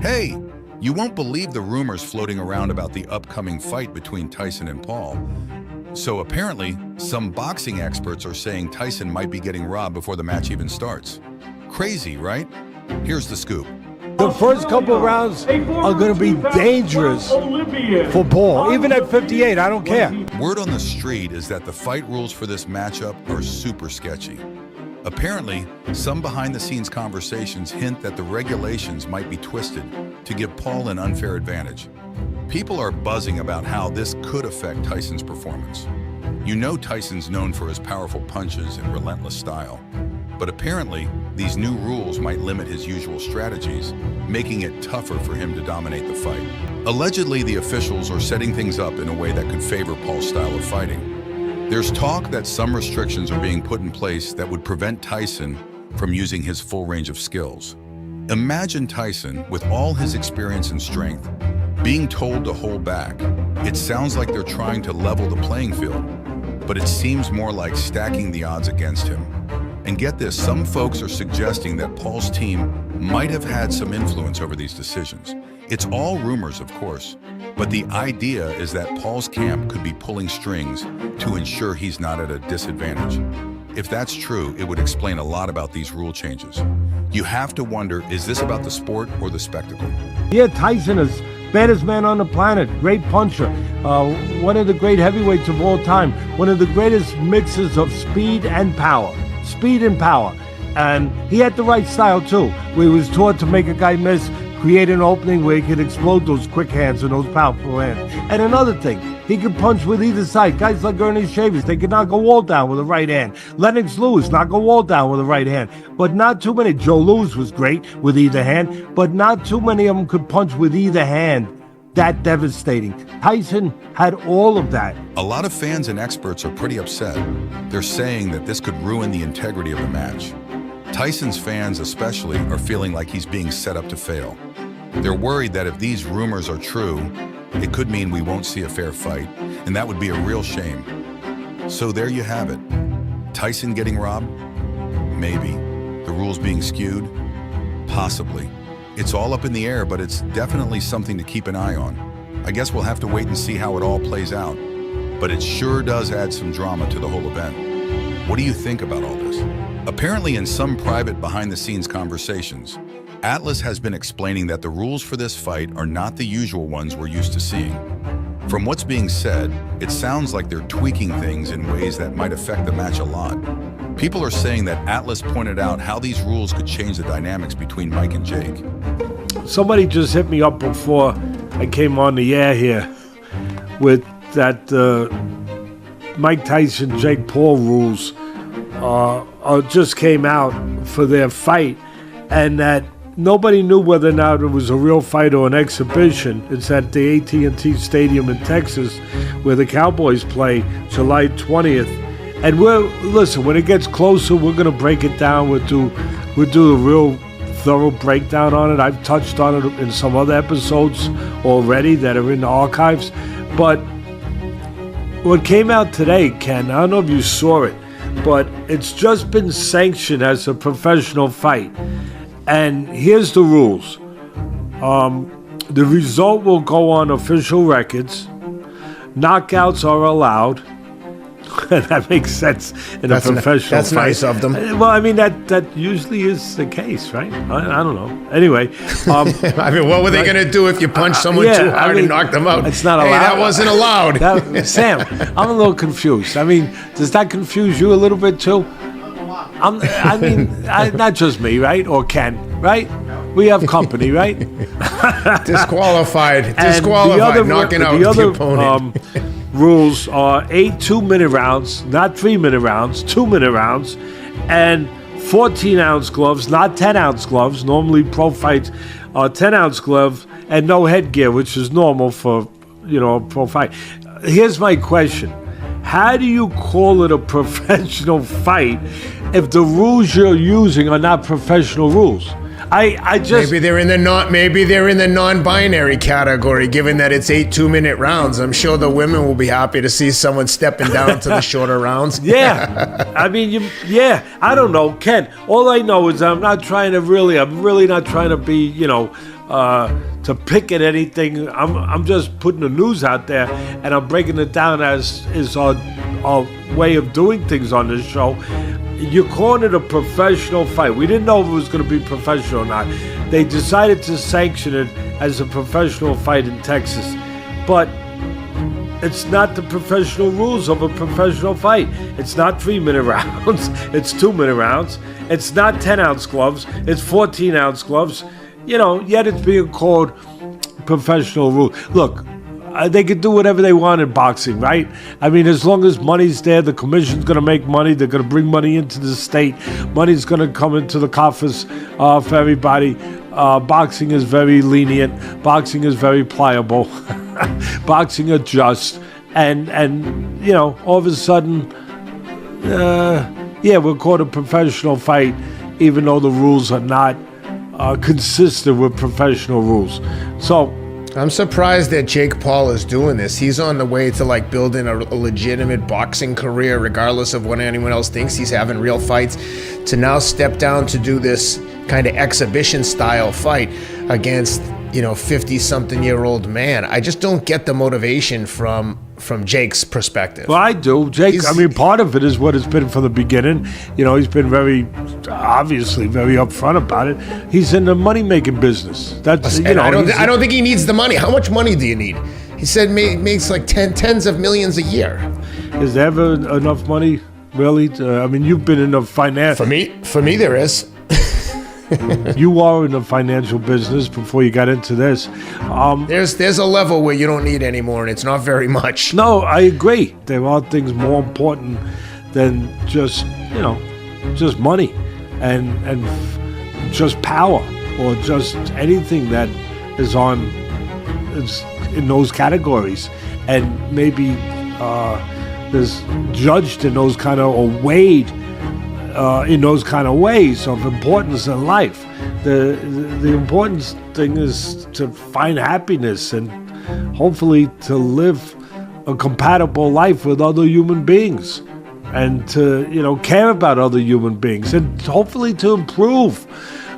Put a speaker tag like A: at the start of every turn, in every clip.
A: Hey, you won't believe the rumors floating around about the upcoming fight between Tyson and Paul. So apparently, some boxing experts are saying Tyson might be getting robbed before the match even starts. Crazy, right? Here's the scoop.
B: The first couple of rounds are going to be dangerous for Paul. Even at 58, I don't care.
A: Word on the street is that the fight rules for this matchup are super sketchy. Apparently, some behind-the-scenes conversations hint that the regulations might be twisted to give Paul an unfair advantage. People are buzzing about how this could affect Tyson's performance. You know Tyson's known for his powerful punches and relentless style. But apparently, these new rules might limit his usual strategies, making it tougher for him to dominate the fight. Allegedly, the officials are setting things up in a way that could favor Paul's style of fighting. There's talk that some restrictions are being put in place that would prevent Tyson from using his full range of skills. Imagine Tyson, with all his experience and strength, being told to hold back. It sounds like they're trying to level the playing field, but it seems more like stacking the odds against him. And get this, some folks are suggesting that Paul's team might have had some influence over these decisions. It's all rumors, of course, but the idea is that Paul's camp could be pulling strings to ensure he's not at a disadvantage. If that's true, it would explain a lot about these rule changes. You have to wonder, is this about the sport or the spectacle?
B: Yeah, Tyson is baddest man on the planet, great puncher, one of the great heavyweights of all time, one of the greatest mixes of speed and power. Speed and power. And he had the right style too, where he was taught to make a guy miss, create an opening where he could explode those quick hands and those powerful hands. And another thing, he could punch with either side. Guys like Ernie Shavers, they could knock a wall down with a right hand. Lennox Lewis knock a wall down with a right hand. But not too many. Joe Louis was great with either hand, but not too many of them could punch with either hand. That devastating. Tyson had all of that.
A: A lot of fans and experts are pretty upset. They're saying that this could ruin the integrity of the match. Tyson's fans especially are feeling like he's being set up to fail. They're worried that if these rumors are true, it could mean we won't see a fair fight, and that would be a real shame. So there you have it. Tyson getting robbed? Maybe. The rules being skewed? Possibly. It's all up in the air, but it's definitely something to keep an eye on. I guess we'll have to wait and see how it all plays out. But it sure does add some drama to the whole event. What do you think about all this? Apparently, in some private behind-the-scenes conversations, Atlas has been explaining that the rules for this fight are not the usual ones we're used to seeing. From what's being said, it sounds like they're tweaking things in ways that might affect the match a lot. People are saying that Atlas pointed out how these rules could change the dynamics between Mike and Jake.
B: Somebody just hit me up before I came on the air here with that Mike Tyson, Jake Paul rules just came out for their fight, and that nobody knew whether or not it was a real fight or an exhibition. It's at the AT&T Stadium in Texas, where the Cowboys play July 20th. And listen, when it gets closer, we're going to break it down. We'll do a real thorough breakdown on it. I've touched on it in some other episodes already that are in the archives. But what came out today, Ken, I don't know if you saw it, but it's just been sanctioned as a professional fight. And here's the rules. The result will go on official records. Knockouts are allowed. That makes sense in a professional
C: That's
B: fight.
C: nice of them.
B: Well, I mean, that usually is the case, right? I don't know. Anyway.
C: I mean, what were they going to do if you punched someone too hard and knocked them out?
B: It's not allowed.
C: Hey, that wasn't allowed.
B: Sam, I'm a little confused. I mean, does that confuse you a little bit too? Not just me, right? Or Ken, right? We have company, right?
C: Disqualified, knocking out the opponent.
B: Rules are 8 2-minute rounds, not 3-minute rounds, 2-minute rounds, and 14-ounce gloves, not 10-ounce gloves. Normally pro fights are 10-ounce gloves, and no headgear, which is normal for, a pro fight. Here's my question. How do you call it a professional fight if the rules you're using are not professional rules?
C: Maybe they're in the non-binary category, given that it's 8 2-minute rounds. I'm sure the women will be happy to see someone stepping down to the shorter rounds.
B: Yeah, I mean, I don't know, Ken. All I know is I'm really not trying to be, to pick at anything. I'm just putting the news out there, and I'm breaking it down as is our way of doing things on this show. You're calling it a professional fight. We didn't know if it was going to be professional or not. They decided to sanction it as a professional fight in Texas, but it's not the professional rules of a professional fight. It's not 3-minute rounds. It's 2-minute rounds. It's not 10-ounce gloves. It's 14-ounce gloves. Yet it's being called professional rules. Look, they could do whatever they want in boxing, right? I mean, as long as money's there, the commission's going to make money. They're going to bring money into the state. Money's going to come into the coffers for everybody. Boxing is very lenient. Boxing is very pliable. Boxing adjusts. And all of a sudden, we're called a professional fight, even though the rules are not consistent with professional rules. So
C: I'm surprised that Jake Paul is doing this. He's on the way to building a legitimate boxing career, regardless of what anyone else thinks. He's having real fights. To now step down to do this kind of exhibition style fight against 50-something-year-old man. I just don't get the motivation from Jake's perspective.
B: Well, I do. Jake, part of it is what it's been from the beginning. He's been very upfront about it. He's in the money-making business. That's,
C: I don't think he needs the money. How much money do you need? He said makes like tens of millions a year.
B: Is there ever enough money, really? You've been in the finance.
C: For me, there is.
B: You are in the financial business before you got into this.
C: There's a level where you don't need any more, and it's not very much.
B: No, I agree. There are things more important than just money and just power or just anything that is in those categories, and maybe is judged in those kind of, or weighed in those kind of ways of importance in life. The important thing is to find happiness and hopefully to live a compatible life with other human beings, and to care about other human beings, and hopefully to improve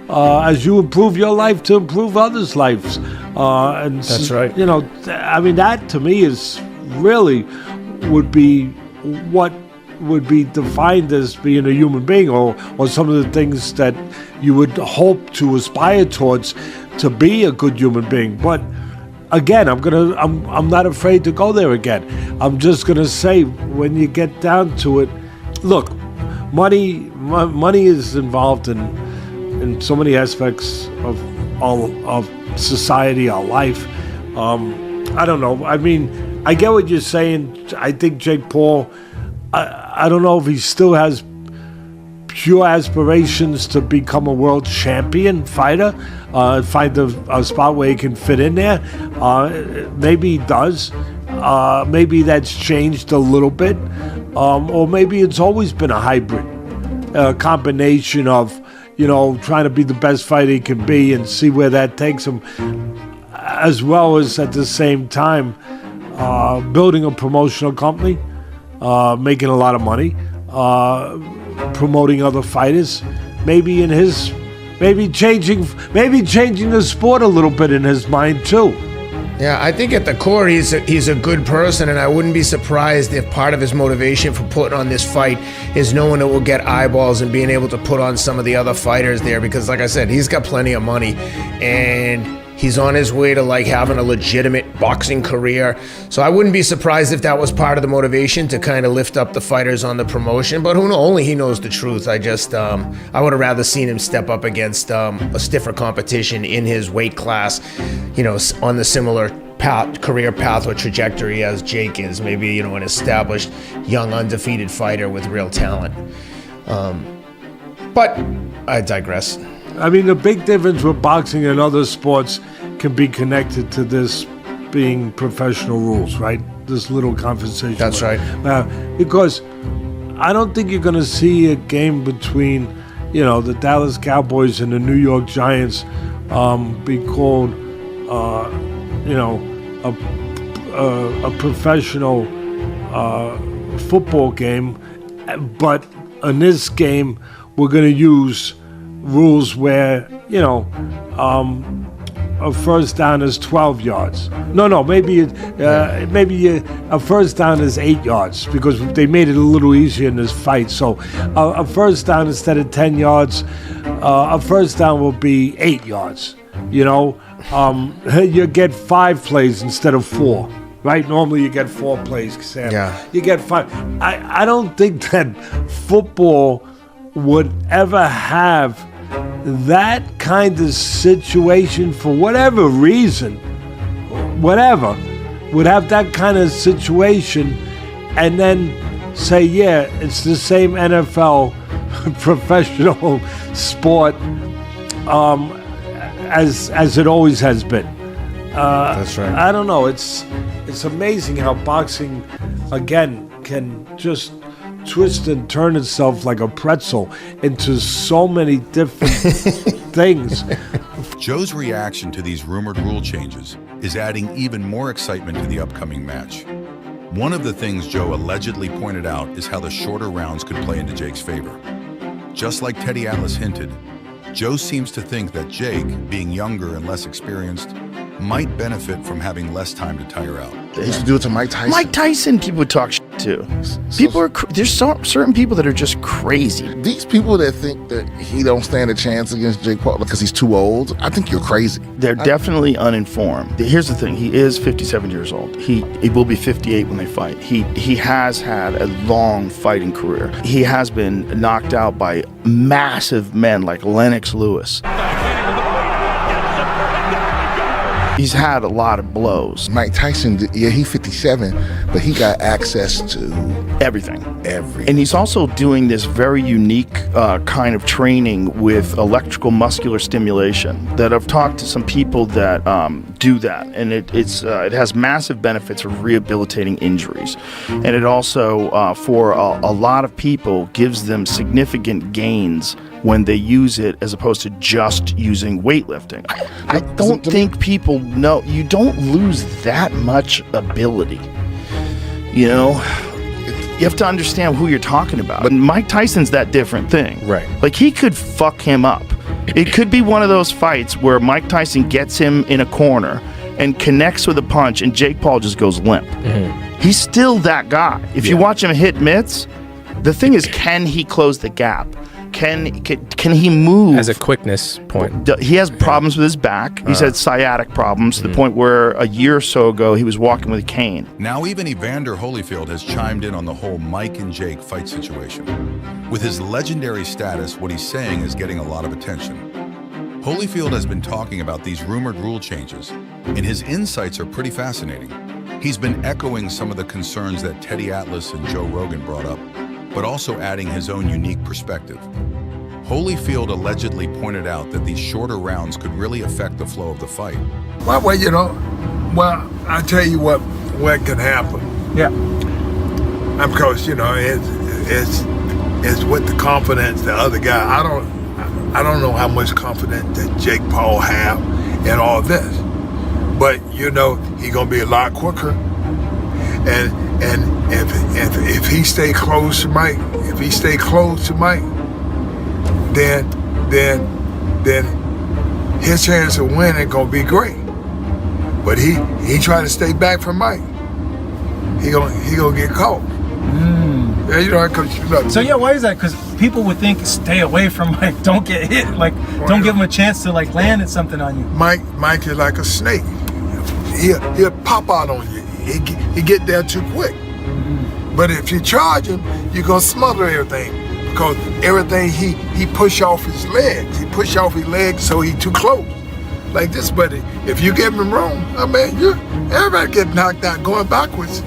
B: as you improve your life, to improve others' lives. And
C: that's right.
B: That to me is really would be what would be defined as being a human being, or some of the things that you would hope to aspire towards to be a good human being. But again, I'm not afraid to go there again. I'm just gonna say, when you get down to it, look, money is involved in so many aspects of society, our life. I don't know. I get what you're saying. I think Jake Paul, I don't know if he still has pure aspirations to become a world champion fighter, find a spot where he can fit in there. Maybe he does. Maybe that's changed a little bit. Or maybe it's always been a hybrid, combination of, trying to be the best fighter he can be and see where that takes him, as well as at the same time building a promotional company, making a lot of money, promoting other fighters, maybe changing the sport a little bit in his mind too.
C: Yeah, I think at the core he's a good person, and I wouldn't be surprised if part of his motivation for putting on this fight is knowing it will get eyeballs and being able to put on some of the other fighters there, because like I said, he's got plenty of money and he's on his way to having a legitimate boxing career. So I wouldn't be surprised if that was part of the motivation to kind of lift up the fighters on the promotion. But who knows? Only he knows the truth. I would have rather seen him step up against a stiffer competition in his weight class, on the similar career path or trajectory as Jake is. Maybe, an established, young, undefeated fighter with real talent. But I digress.
B: The big difference with boxing and other sports can be connected to this being professional rules, right? This little conversation.
C: That's right.
B: Because I don't think you're going to see a game between, the Dallas Cowboys and the New York Giants be called, a professional football game. But in this game, we're going to use rules where, a first down is 12 yards. No, maybe a first down is 8 yards because they made it a little easier in this fight. So a first down instead of 10 yards, a first down will be 8 yards. You know, you get 5 plays instead of 4. Right? Normally you get 4 plays, Sam.
C: Yeah.
B: You get 5. I don't think that football would ever have that kind of situation for whatever reason, would have that kind of situation and then say, yeah, it's the same NFL professional sport as it always has been.
C: That's right.
B: I don't know. It's amazing how boxing, again, can just twist and turn itself like a pretzel into so many different things.
A: Joe's reaction to these rumored rule changes is adding even more excitement to the upcoming match. One of the things Joe allegedly pointed out is how the shorter rounds could play into Jake's favor. Just like Teddy Atlas hinted, Joe seems to think that Jake, being younger and less experienced, might benefit from having less time to tire out.
D: They used to do it to Mike Tyson.
E: Mike Tyson, people would talk shit to. There's certain people that are just crazy.
D: These people that think that he don't stand a chance against Jake Paul because he's too old, I think you're crazy.
E: They're definitely uninformed. Here's the thing: he is 57 years old. He will be 58 when they fight. He has had a long fighting career. He has been knocked out by massive men like Lennox Lewis. He's had a lot of blows.
D: Mike Tyson, yeah, he's 57, but he got access to
E: Everything. And he's also doing this very unique kind of training with electrical muscular stimulation that I've talked to some people that do that. And it has massive benefits of rehabilitating injuries. And it also, for a lot of people, gives them significant gains when they use it as opposed to just using weightlifting. I don't think people know. You don't lose that much ability. You know? You have to understand who you're talking about. But Mike Tyson's that different thing.
C: Right.
E: Like, he could fuck him up. It could be one of those fights where Mike Tyson gets him in a corner and connects with a punch and Jake Paul just goes limp. Mm-hmm. He's still that guy. If you watch him hit mitts, the thing is, can he close the gap? Can he move?
F: As a quickness point.
E: He has problems with his back. He's had sciatic problems to the point where a year or so ago he was walking with a cane.
A: Now even Evander Holyfield has chimed in on the whole Mike and Jake fight situation. With his legendary status, what he's saying is getting a lot of attention. Holyfield has been talking about these rumored rule changes, and his insights are pretty fascinating. He's been echoing some of the concerns that Teddy Atlas and Joe Rogan brought up, but also adding his own unique perspective. Holyfield allegedly pointed out that these shorter rounds could really affect the flow of the fight.
G: Well, I tell you what can happen.
B: Yeah.
G: Because, it's with the confidence the other guy. I don't know how much confidence that Jake Paul have in all this. But, he's going to be a lot quicker. And if he stay close to Mike, then his chance of winning gonna be great. But he trying to stay back from Mike. He gonna get caught. Yeah,
H: So yeah, why is that? Because people would think stay away from Mike, don't get hit, don't give him a chance to land something on you.
G: Mike is like a snake. He'll pop out on you. He get there too quick. But if you charge him, you're gonna smother everything because everything he push off his legs. He push off his legs so he too close. Like this, buddy. If you give him room, everybody get knocked out going backwards.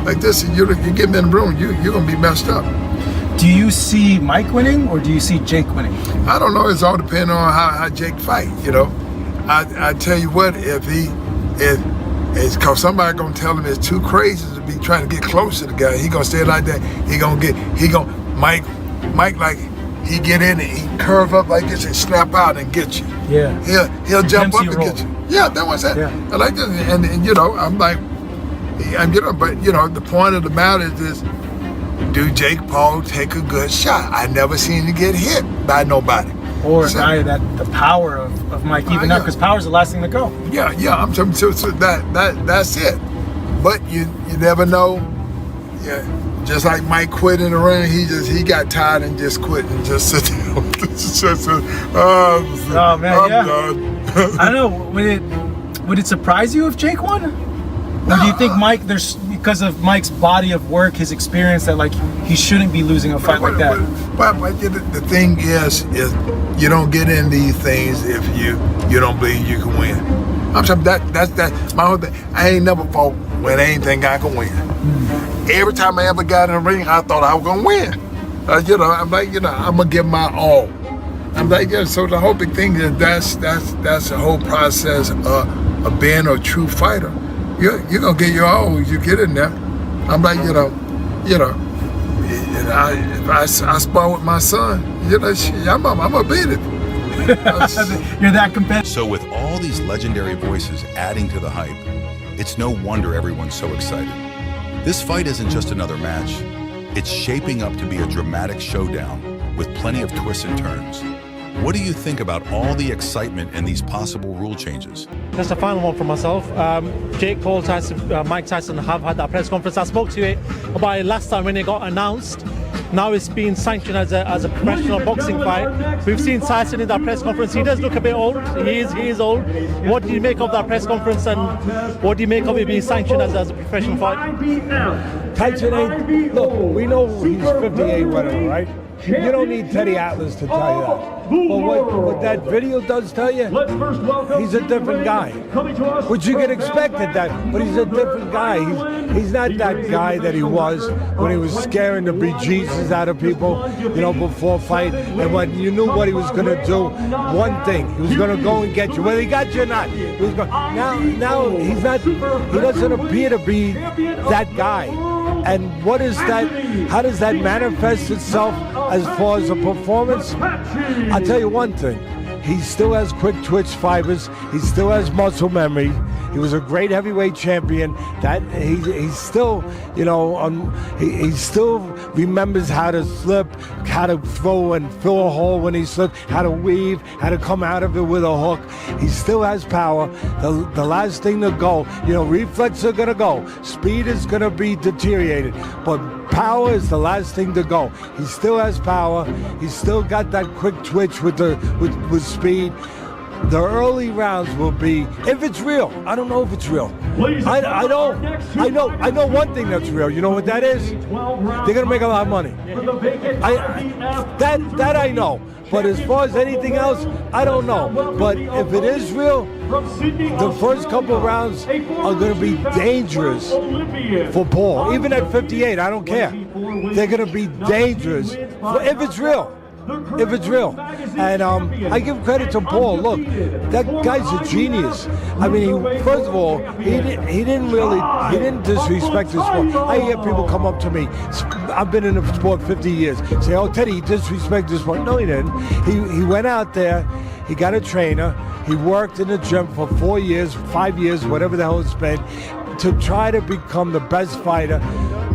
G: Like this, and you give him room, you're gonna be messed up.
H: Do you see Mike winning or do you see Jake winning?
G: I don't know. It's all depending on how Jake fight. I tell you what, it's because somebody gonna tell him it's too crazy to be trying to get close to the guy. He gonna stay like that. Mike like he get in and he curve up like this and snap out and get you.
H: Yeah.
G: He'll jump up and
H: roll.
G: get you. Yeah, that was it.
H: Yeah.
G: I like this, and I'm like, but the point of the matter is this: do Jake Paul take a good shot? I never seen him get hit by nobody.
H: or value the power of Mike even now, because power is the last thing to go.
G: Yeah, I'm so that's it. But you never know. Yeah, just like Mike quit in the ring, he got tired and just quit and just sit down.
H: Oh man,
G: I'm
H: yeah.
G: done.
H: I don't know. Would it surprise you if Jake won? Or do you think Mike, because of Mike's body of work, his experience, that like he shouldn't be losing a fight like that?
G: But the thing is you don't get in these things if you don't believe you can win. I'm saying that's my whole thing. I ain't never fought when I ain't think I can win. Every time I ever got in the ring, I thought I was gonna win. I'm like, I'm gonna give my all. I'm like, so the whole big thing is that's the whole process of being a true fighter. You're gonna get your all. You get in there. I'm like, if I spar with my son, I'm gonna beat it.
H: You're that competitive.
A: So with all these legendary voices adding to the hype, it's no wonder everyone's so excited. This fight isn't just another match. It's shaping up to be a dramatic showdown with plenty of twists and turns. What do you think about all the excitement and these possible rule changes?
F: That's the final one for myself. Jake Paul, Tyson, Mike Tyson have had that press conference. I spoke to it about it last time when it got announced. Now it's being sanctioned as a professional boxing fight. We've seen Tyson in that press conference. He does look a bit old. He is old. What do you make of that press conference, and what do you make of it being sanctioned as a professional fight?
B: Tyson ain't. Look, we know he's 58, whatever, right? You don't need Teddy Atlas to tell you that. But what that video does tell you, he's a different guy. Which you can expect at that, but he's a different guy. He's not that guy that he was when he was scaring the bejesus out of people, before fight. And when you knew what he was going to do, one thing, he was going to go and get you. Whether he got you or not. He was going, now he's not, he doesn't appear to be that guy. And what is that? How does that manifest itself as far as a performance? I'll tell you one thing. He still has quick twitch fibers. He still has muscle memory. He was a great heavyweight champion. That he's still, he still remembers how to slip, how to throw and fill a hole when he slipped, how to weave, how to come out of it with a hook. He still has power. The last thing to go, reflexes are gonna go. Speed is gonna be deteriorated, but power is the last thing to go. He still has power. He's still got that quick twitch with speed. The early rounds will be, if it's real. I don't know if it's real. I know one thing that's real. You know what that is? They're gonna make a lot of money. That I know. But as far as anything else, I don't know. But if it is real, the first couple of rounds are going to be dangerous for Paul. Even at 58, I don't care. They're going to be dangerous if it's real. If it's real. And I give credit to Paul. Look, that guy's a genius. I mean, first of all, he didn't disrespect the sport. I hear people come up to me. I've been in the sport 50 years. Say, oh, Teddy, he disrespected the sport. No, he didn't. He went out there. He got a trainer. He worked in the gym for 4 years, 5 years, whatever the hell it's been, to try to become the best fighter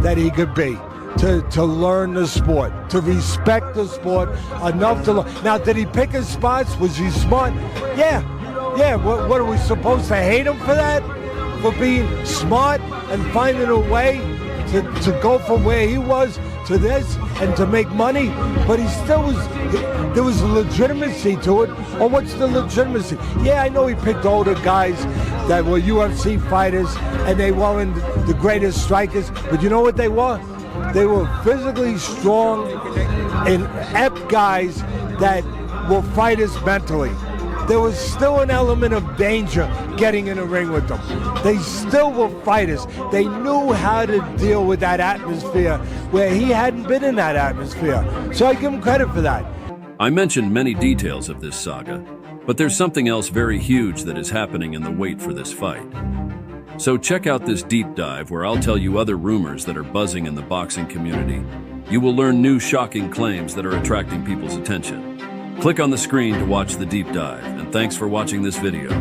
B: that he could be. To learn the sport, to respect the sport enough to learn. Now, did he pick his spots? Was he smart? Yeah. What are we supposed to hate him for that? For being smart and finding a way to go from where he was to this and to make money? But he still was, there was a legitimacy to it. Or what's the legitimacy? Yeah, I know he picked older guys that were UFC fighters and they weren't the greatest strikers, but you know what they were? They were physically strong and apt guys that were fighters mentally. There was still an element of danger getting in a ring with them. They still were fighters. They knew how to deal with that atmosphere where he hadn't been in that atmosphere. So I give him credit for that.
I: I mentioned many details of this saga, but there's something else very huge that is happening in the wait for this fight. So check out this deep dive where I'll tell you other rumors that are buzzing in the boxing community. You will learn new shocking claims that are attracting people's attention. Click on the screen to watch the deep dive, and thanks for watching this video.